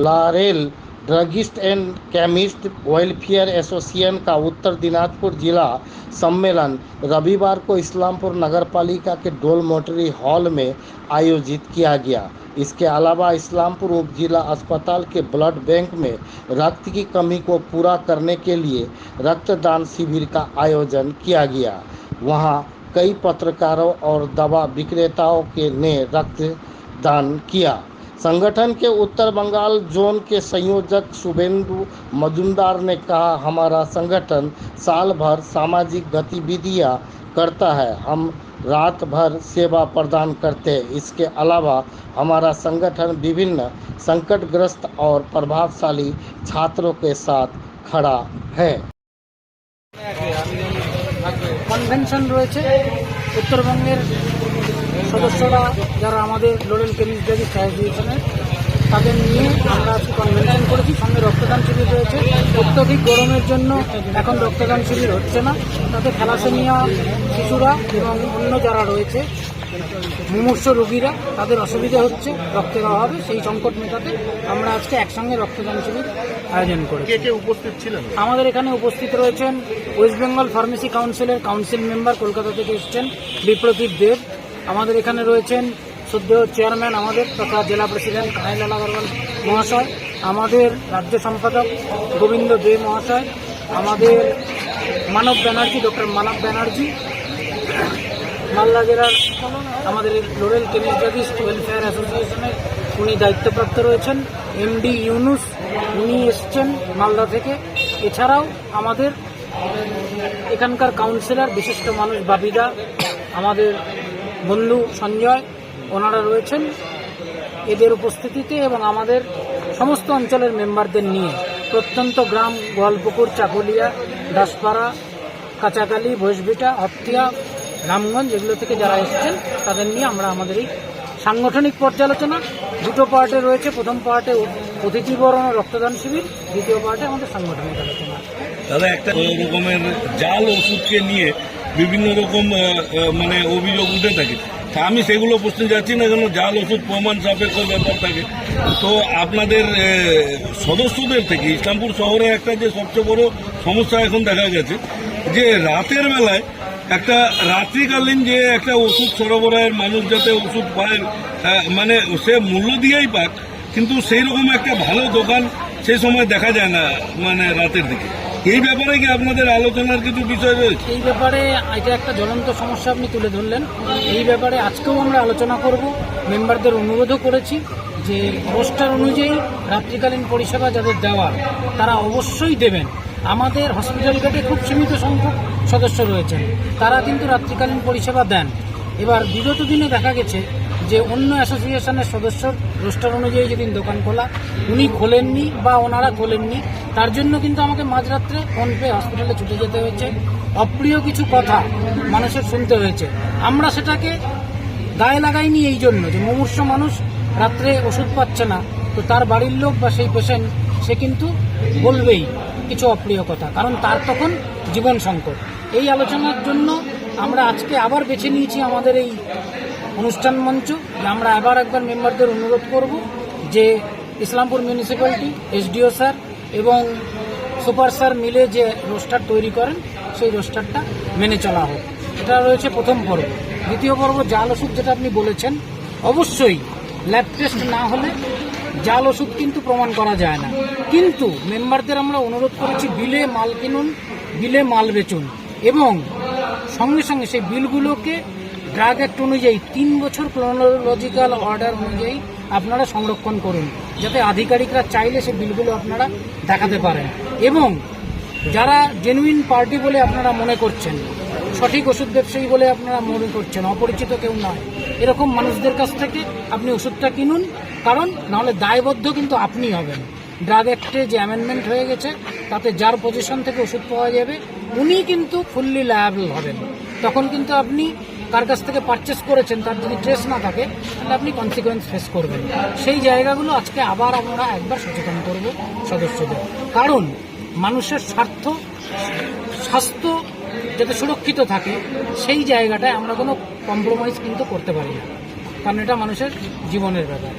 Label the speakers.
Speaker 1: लारेल druggist and chemist welfare association का उत्तर दिनाजपुर जिला सम्मेलन रविवार को इस्लामपुर नगरपालिका के डोल मोटरी हॉल में आयोजित किया गया। इसके अलावा इस्लामपुर उप जिला अस्पताल के ब्लड बैंक में रक्त की कमी को पूरा करने के लिए रक्तदान शिविर का आयोजन किया गया। वहां कई पत्रकारों और दवा विक्रेताओं ने रक्तदान किया। संगठन के उत्तर बंगाल जोन के संयोजक शुभेंदु मजुमदार ने कहा, हमारा संगठन साल भर सामाजिक गतिविधियां करता है। हम रात भर सेवा प्रदान करते हैं। इसके अलावा हमारा संगठन विभिन्न संकटग्रस्त और प्रभावशाली छात्रों के साथ खड़ा है।
Speaker 2: কনভেনশন রয়েছে উত্তরবঙ্গের সদস্যরা যারা আমাদের লোরেল কেমিস্ট ড্রাগিস্ট অ্যাসোসিয়েশনের, তাদের নিয়ে আমরা আজকে কনভেনশন করেছি। সঙ্গে রক্তদান শিবির রয়েছে। অত্যধিক গরমের জন্য এখন রক্তদান শিবির হচ্ছে না, তাতে থ্যালাসেমিয়া শিশুরা এবং অন্য যারা রয়েছে মুমূর্ষ রোগীরা, তাদের অসুবিধা হচ্ছে রক্তের অভাবে। সেই সংকট মেটাতে আমরা আজকে একসঙ্গে রক্তদান শিবির আয়োজন করেছি।
Speaker 3: কে উপস্থিত ছিলেন?
Speaker 2: আমাদের এখানে উপস্থিত রয়েছেন ওয়েস্ট বেঙ্গল ফার্মেসি কাউন্সিলের কাউন্সিল মেম্বার কলকাতা থেকে এসেছেন বিপ্রদীপ দেব। আমাদের এখানে রয়েছেন শ্রদ্ধেয় চেয়ারম্যান আমাদের তথা জেলা প্রেসিডেন্ট কানাইলাল আগরওয়াল মহাশয়, আমাদের রাজ্য সম্পাদক গোবিন্দ দে মহাশয়, আমাদের মানব ব্যানার্জি, ডক্টর মানব ব্যানার্জি, মালদা জেলার আমাদের লোরেল কেমিস্ট ড্রাগিস্ট ওয়েলফেয়ার অ্যাসোসিয়েশনের উনি দায়িত্বপ্রাপ্ত রয়েছেন, এমডি ইউনুস উনি এসছেন মালদা থেকে। এছাড়াও আমাদের এখানকার কাউন্সিলর বিশিষ্ট মানুষ বাবিদা, আমাদের বন্ধু সঞ্জয়, ওনারা রয়েছেন এদের উপস্থিতিতে। এবং আমাদের সমস্ত অঞ্চলের মেম্বারদের নিয়ে প্রত্যন্ত গ্রাম গোয়ালপুকুর, চাকুলিয়া, দাসপাড়া, কাঁচাকালি, ভোজবিটা, হপ্তিয়া, রামগঞ্জ এগুলো থেকে যারা এসেছেন তাদের নিয়ে আমরা আমাদের এই সাংগঠনিক পর্যালোচনা দুটো পার্টে রয়েছে। প্রথম পার্টে অতিথি বরণ ও রক্তদান শিবির, দ্বিতীয় পার্টে আমাদের সাংগঠনিক আলোচনা।
Speaker 3: দাদা, একটা রকমের জাল ওষুধকে নিয়ে বিভিন্ন রকম মানে অভিযোগ উঠে থাকে। তা আমি সেগুলো প্রশ্নে যাচ্ছি না, কেন জাল ওষুধ প্রমাণ সাপেক্ষ ব্যাপার থাকে। তো আপনাদের সদস্যদের থেকে ইসলামপুর শহরে একটা যে সবচেয়ে বড় সমস্যা এখন দেখা গেছে যে রাতের বেলায় একটা রাত্রিকালীন যে একটা ওষুধ সরবরাহের মানুষ যাতে ওষুধ পায়, মানে সে মূল্য দিয়েই পাক, কিন্তু সেই রকম একটা ভালো দোকান সেই সময় দেখা যায় না, মানে রাতের দিকে। এই ব্যাপারে কি আপনাদের আলোচনার কিছু বিষয় রয়েছে?
Speaker 2: এই ব্যাপারে এটা একটা জ্বলন্ত সমস্যা আপনি তুলে ধরলেন। এই ব্যাপারে আজকেও আমরা আলোচনা করব। মেম্বারদের অনুরোধও করেছি যে রোস্টার অনুযায়ী রাত্রিকালীন পরিষেবা যাদের দেওয়ার তারা অবশ্যই দেবেন। আমাদের হসপিটাল বেডে খুব সীমিত সংখ্যক সদস্য রয়েছেন, তারা কিন্তু রাত্রিকালীন পরিষেবা দেন। এবার বিগত দিনে দেখা গেছে যে অন্য অ্যাসোসিয়েশনের সদস্যর রোস্টার অনুযায়ী যেদিন দোকান খোলা উনি খোলেননি বা ওনারা খোলেননি, তার জন্য কিন্তু আমাকে মাঝরাত্রে ফোন পেয়ে হসপিটালে ছুটে যেতে হয়েছে। অপ্রিয় কিছু কথা মানুষের শুনতে হয়েছে। আমরা সেটাকে গায়ে লাগাইনি এই জন্য যে মুমূর্ষ মানুষ রাত্রে ওষুধ পাচ্ছে না, তো তার বাড়ির লোক বা সেই পেশেন্ট সে কিন্তু বলবেই কিছু অপ্রিয় কথা, কারণ তার তখন জীবন সংকট। এই আলোচনার জন্য আমরা আজকে আবার বেছে নিয়েছি আমাদের এই অনুষ্ঠান মঞ্চ। আমরা আবার একবার মেম্বারদের অনুরোধ করব যে ইসলামপুর মিউনিসিপ্যালিটি, এসডিও স্যার এবং সুপার স্যার মিলে যে রোস্টার তৈরি করেন সেই রোস্টারটা মেনে চলা হোক। এটা রয়েছে প্রথম পর্ব। দ্বিতীয় পর্ব জাল ওষুধ, যেটা আপনি বলেছেন, অবশ্যই ল্যাব টেস্ট না হলে জাল ওষুধ কিন্তু প্রমাণ করা যায় না। কিন্তু মেম্বারদের আমরা অনুরোধ করেছি বিলে মাল কিনুন, বিলে মাল বেচুন এবং সঙ্গে সঙ্গে সেই বিলগুলোকে ড্রাগ অ্যাক্ট অনুযায়ী 3 বছর ক্রোনোলজিক্যাল অর্ডার অনুযায়ী আপনারা সংরক্ষণ করুন, যাতে আধিকারিকরা চাইলে সেই বিলগুলো আপনারা দেখাতে পারেন। এবং যারা জেনুইন পার্টি বলে আপনারা মনে করছেন, সঠিক ওষুধ ব্যবসায়ী বলে আপনারা মনে করছেন, অপরিচিত কেউ নয়, এরকম মানুষদের কাছ থেকে আপনি ওষুধটা কিনুন, কারণ নাহলে দায়বদ্ধ কিন্তু আপনি হবেন। ড্রাগ অ্যাক্টে যে অ্যামেন্ডমেন্ট হয়ে গেছে তাতে যার পজিশন থেকে ওষুধ পাওয়া যাবে উনি কিন্তু ফুললি লায়াবল হবেন। তখন কিন্তু আপনি কার কাছ থেকে পারচেস করেছেন তার যদি ট্রেস না থাকে তাহলে আপনি কনসিকুয়েন্স ফেস করবেন। সেই জায়গাগুলো আজকে আবার আমরা একবার সচেতন করব সদস্যদের, কারণ মানুষের স্বাস্থ্য যাতে সুরক্ষিত থাকে সেই জায়গাটায় আমরা কোনো কম্প্রোমাইজ কিন্তু করতে পারি না, কারণ এটা মানুষের জীবনের ব্যাপার।